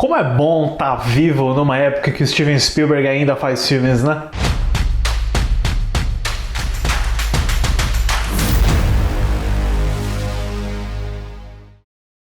Como é bom estar vivo numa época que o Steven Spielberg ainda faz filmes, né?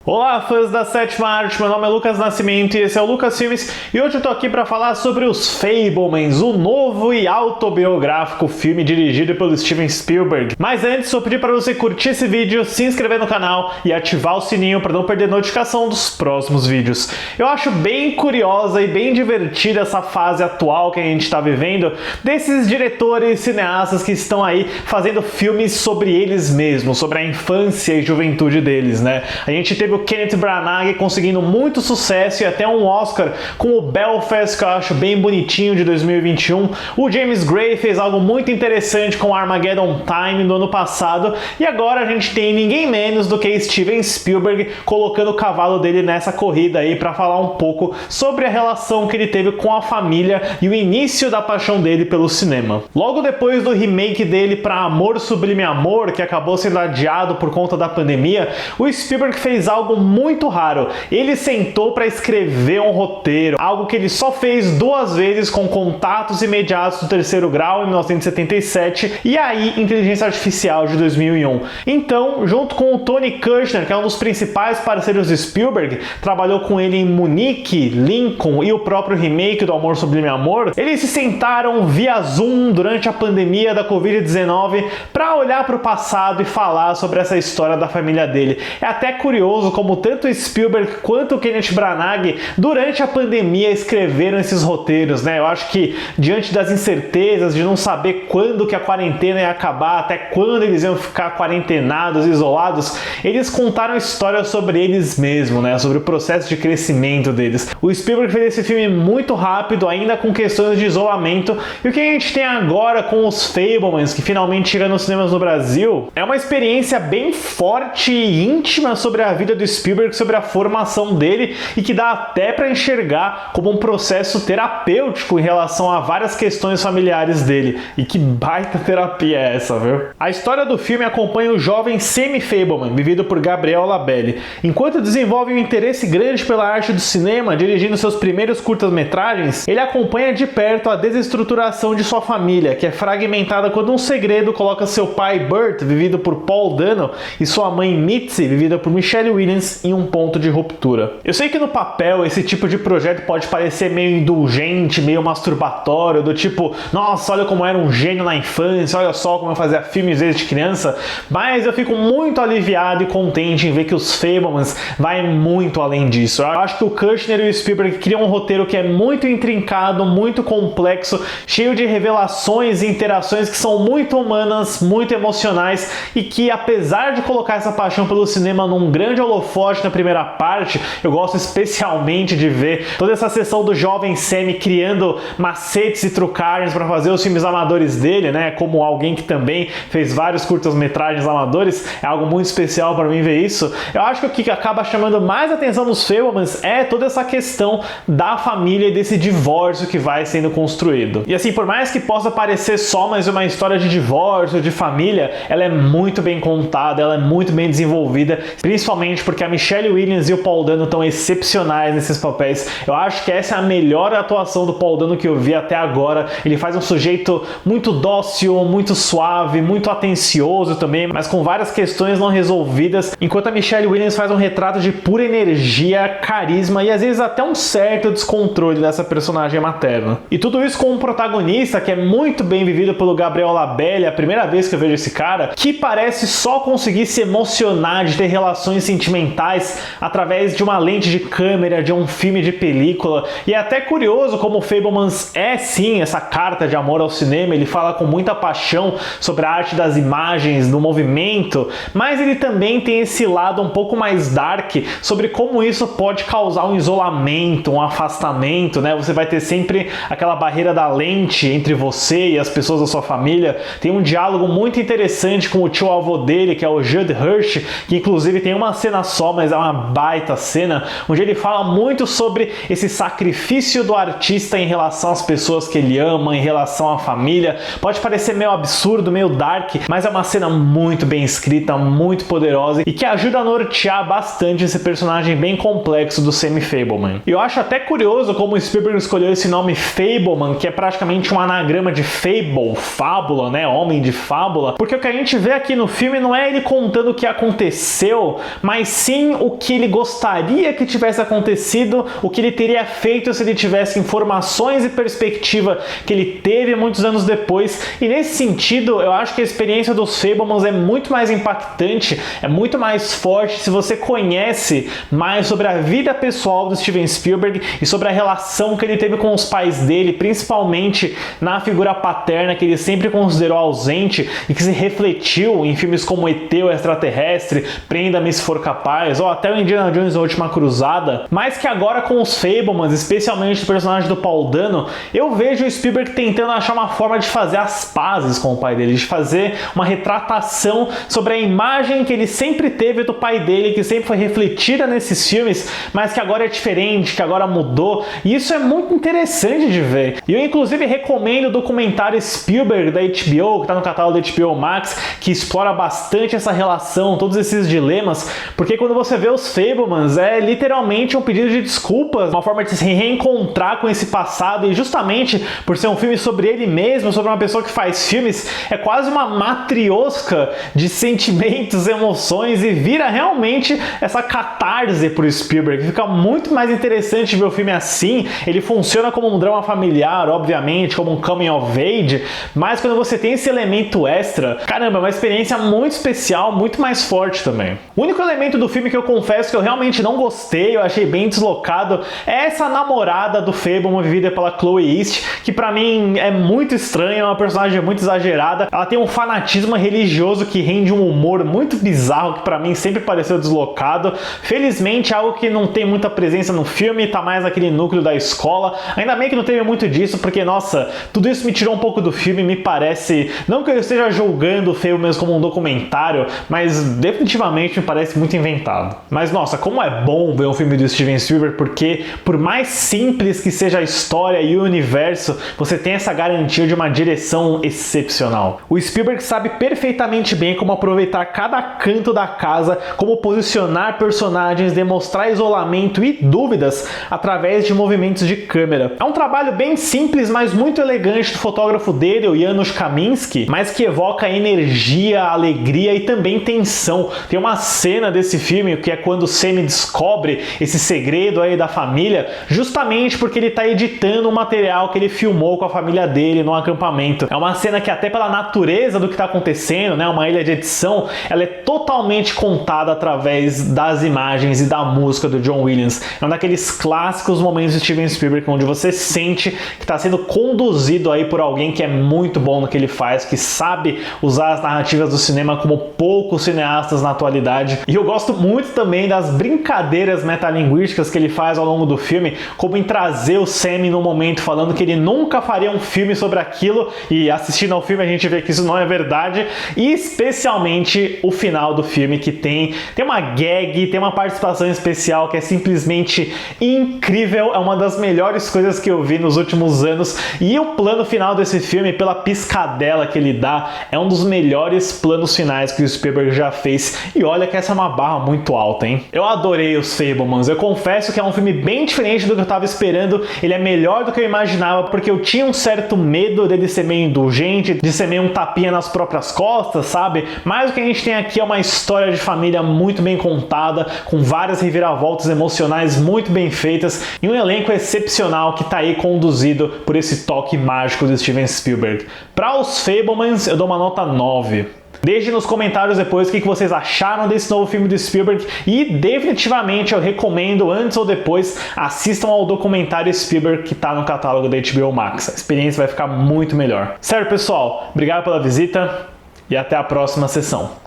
Olá, fãs da Sétima Arte, meu nome é Lucas Nascimento e esse é o Lucas Filmes e hoje eu tô aqui para falar sobre Os Fabelmans, o novo e autobiográfico filme dirigido pelo Steven Spielberg. Mas antes, eu pedi para você curtir esse vídeo, se inscrever no canal e ativar o sininho para não perder notificação dos próximos vídeos. Eu acho bem curiosa e bem divertida essa fase atual que a gente está vivendo, desses diretores e cineastas que estão aí fazendo filmes sobre eles mesmos, sobre a infância e juventude deles, né? A gente teve o Kenneth Branagh conseguindo muito sucesso e até um Oscar com o Belfast, que eu acho bem bonitinho, de 2021. O James Gray fez algo muito interessante com Armageddon Time no ano passado. E agora a gente tem ninguém menos do que Steven Spielberg colocando o cavalo dele nessa corrida aí para falar um pouco sobre a relação que ele teve com a família e o início da paixão dele pelo cinema. Logo depois do remake dele para Amor Sublime Amor, que acabou sendo adiado por conta da pandemia, o Spielberg fez algo muito raro. Ele sentou para escrever um roteiro, algo que ele só fez 2 vezes com Contatos Imediatos do Terceiro Grau em 1977 e aí Inteligência Artificial de 2001. Então, junto com o Tony Kushner, que é um dos principais parceiros de Spielberg, trabalhou com ele em Munique, Lincoln e o próprio remake do Amor Sublime Amor, eles se sentaram via Zoom durante a pandemia da Covid-19 para olhar para o passado e falar sobre essa história da família dele. É até curioso como tanto Spielberg quanto o Kenneth Branagh durante a pandemia escreveram esses roteiros, né? Eu acho que diante das incertezas de não saber quando que a quarentena ia acabar, até quando eles iam ficar quarentenados, isolados, eles contaram histórias sobre eles mesmos, né? Sobre o processo de crescimento deles. O Spielberg fez esse filme muito rápido, ainda com questões de isolamento, e o que a gente tem agora com Os Fabelmans, que finalmente chega nos cinemas no Brasil, é uma experiência bem forte e íntima sobre a vida do Spielberg, sobre a formação dele, e que dá até para enxergar como um processo terapêutico em relação a várias questões familiares dele. E que baita terapia é essa, viu? A história do filme acompanha o jovem Sammy Fabelman, vivido por Gabriel Labelle. Enquanto desenvolve um interesse grande pela arte do cinema, dirigindo seus primeiros curtas-metragens, ele acompanha de perto a desestruturação de sua família, que é fragmentada quando um segredo coloca seu pai Burt, vivido por Paul Dano, e sua mãe Mitzi, vivida por Michelle Williams, em um ponto de ruptura. Eu sei que no papel esse tipo de projeto pode parecer meio indulgente, meio masturbatório, do tipo, nossa, olha como eu era um gênio na infância, olha só como eu fazia filmes desde criança, mas eu fico muito aliviado e contente em ver que Os Fabelmans vai muito além disso. Eu acho que o Kushner e o Spielberg criam um roteiro que é muito intrincado, muito complexo, cheio de revelações e interações que são muito humanas, muito emocionais e que, apesar de colocar essa paixão pelo cinema num grande holofote na primeira parte, eu gosto especialmente de ver toda essa sessão do jovem Sammy criando macetes e trucagens para fazer os filmes amadores dele, né? Como alguém que também fez vários curtas-metragens amadores, é algo muito especial para mim ver isso. Eu acho que o que acaba chamando mais atenção nos Fabelmans é toda essa questão da família e desse divórcio que vai sendo construído. E assim, por mais que possa parecer só mais uma história de divórcio, de família, ela é muito bem contada, ela é muito bem desenvolvida, principalmente porque a Michelle Williams e o Paul Dano estão excepcionais nesses papéis. Eu acho que essa é a melhor atuação do Paul Dano que eu vi até agora. Ele faz um sujeito muito dócil, muito suave, muito atencioso também, mas com várias questões não resolvidas, enquanto a Michelle Williams faz um retrato de pura energia, carisma e às vezes até um certo descontrole dessa personagem materna. E tudo isso com um protagonista que é muito bem vivido pelo Gabriel Labelle, a primeira vez que eu vejo esse cara, que parece só conseguir se emocionar de ter relações sentimentais através de uma lente de câmera, de um filme de película. E é até curioso como o Fabelmans é sim essa carta de amor ao cinema. Ele fala com muita paixão sobre a arte das imagens, do movimento, mas ele também tem esse lado um pouco mais dark sobre como isso pode causar um isolamento, um afastamento, né? Você vai ter sempre aquela barreira da lente entre você e as pessoas da sua família. Tem um diálogo muito interessante com o tio-avô dele, que é o Judd Hirsch, que inclusive tem uma cena só, mas é uma baita cena, onde ele fala muito sobre esse sacrifício do artista em relação às pessoas que ele ama, em relação à família. Pode parecer meio absurdo, meio dark, mas é uma cena muito bem escrita, muito poderosa e que ajuda a nortear bastante esse personagem bem complexo do Sammy Fabelman. E eu acho até curioso como o Spielberg escolheu esse nome Fabelman, que é praticamente um anagrama de fable, fábula, né? Homem de fábula, porque o que a gente vê aqui no filme não é ele contando o que aconteceu, mas sim o que ele gostaria que tivesse acontecido, o que ele teria feito se ele tivesse informações e perspectiva que ele teve muitos anos depois. E nesse sentido, eu acho que a experiência dos Fabelmans é muito mais impactante, é muito mais forte se você conhece mais sobre a vida pessoal do Steven Spielberg e sobre a relação que ele teve com os pais dele, principalmente na figura paterna que ele sempre considerou ausente e que se refletiu em filmes como ET, o Extraterrestre, Prenda-me se for capaz, ou até o Indiana Jones, A Última Cruzada, mas que agora com os Fabelmans, especialmente o personagem do Paul Dano, eu vejo o Spielberg tentando achar uma forma de fazer as pazes com o pai dele, de fazer uma retratação sobre a imagem que ele sempre teve do pai dele, que sempre foi refletida nesses filmes, mas que agora é diferente, que agora mudou, e isso é muito interessante de ver. E eu inclusive recomendo o documentário Spielberg da HBO, que está no catálogo da HBO Max, que explora bastante essa relação, todos esses dilemas, porque quando você vê os Fabelmans, é literalmente um pedido de desculpas, uma forma de se reencontrar com esse passado, e justamente por ser um filme sobre ele mesmo, sobre uma pessoa que faz filmes, é quase uma matriosca de sentimentos, emoções, e vira realmente essa catarse pro Spielberg. Fica muito mais interessante ver o filme assim. Ele funciona como um drama familiar, obviamente, como um coming of age, mas quando você tem esse elemento extra, caramba, é uma experiência muito especial, muito mais forte também. O único elemento do filme que eu confesso que eu realmente não gostei, eu achei bem deslocado, é essa namorada do Fabelman vivida pela Chloe East, que pra mim é muito estranha, é uma personagem muito exagerada. Ela tem um fanatismo religioso que rende um humor muito bizarro, que pra mim sempre pareceu deslocado. Felizmente, algo que não tem muita presença no filme, tá mais naquele núcleo da escola. Ainda bem que não teve muito disso, porque, nossa, tudo isso me tirou um pouco do filme, me parece... Não que eu esteja julgando o filme como um documentário, mas definitivamente me parece muito inventado. Mas, nossa, como é bom ver um filme do Steven Spielberg, porque por mais simples que seja a história e o universo, você tem essa garantia de uma direção excepcional. O Spielberg sabe perfeitamente bem como aproveitar cada canto da casa, como posicionar personagens, demonstrar isolamento e dúvidas através de movimentos de câmera. É um trabalho bem simples, mas muito elegante do fotógrafo dele, o Janusz Kaminski, mas que evoca energia, alegria e também tensão. Tem uma cena desse filme que é quando o Sammy descobre esse segredo aí da família, justamente porque ele está editando um material que ele filmou com a família dele no acampamento. É uma cena que, até pela natureza do que está acontecendo, né, uma ilha de edição, ela é totalmente contada através das imagens e da música do John Williams. É um daqueles clássicos momentos de Steven Spielberg onde você sente que está sendo conduzido aí por alguém que é muito bom no que ele faz, que sabe usar as narrativas do cinema como poucos cineastas na atualidade. E eu gosto muito também das brincadeiras metalinguísticas que ele faz ao longo do filme, como em trazer o Sammy no momento falando que ele nunca faria um filme sobre aquilo, e assistindo ao filme a gente vê que isso não é verdade, e especialmente o final do filme, que tem uma gag, tem uma participação especial que é simplesmente incrível, é uma das melhores coisas que eu vi nos últimos anos, e o plano final desse filme, pela piscadela que ele dá, é um dos melhores planos finais que o Spielberg já fez, e olha que essa é uma barra muito alta, hein? Eu adorei os Fabelmans, eu confesso que é um filme bem diferente do que eu tava esperando, ele é melhor do que eu imaginava, porque eu tinha um certo medo dele ser meio indulgente, de ser meio um tapinha nas próprias costas, sabe? Mas o que a gente tem aqui é uma história de família muito bem contada, com várias reviravoltas emocionais muito bem feitas, e um elenco excepcional que tá aí conduzido por esse toque mágico do Steven Spielberg. Para os Fabelmans, eu dou uma nota 9. Deixe nos comentários depois o que vocês acharam desse novo filme do Spielberg, e definitivamente eu recomendo, antes ou depois, assistam ao documentário Spielberg que está no catálogo da HBO Max. A experiência vai ficar muito melhor. Sério, pessoal, obrigado pela visita e até a próxima sessão.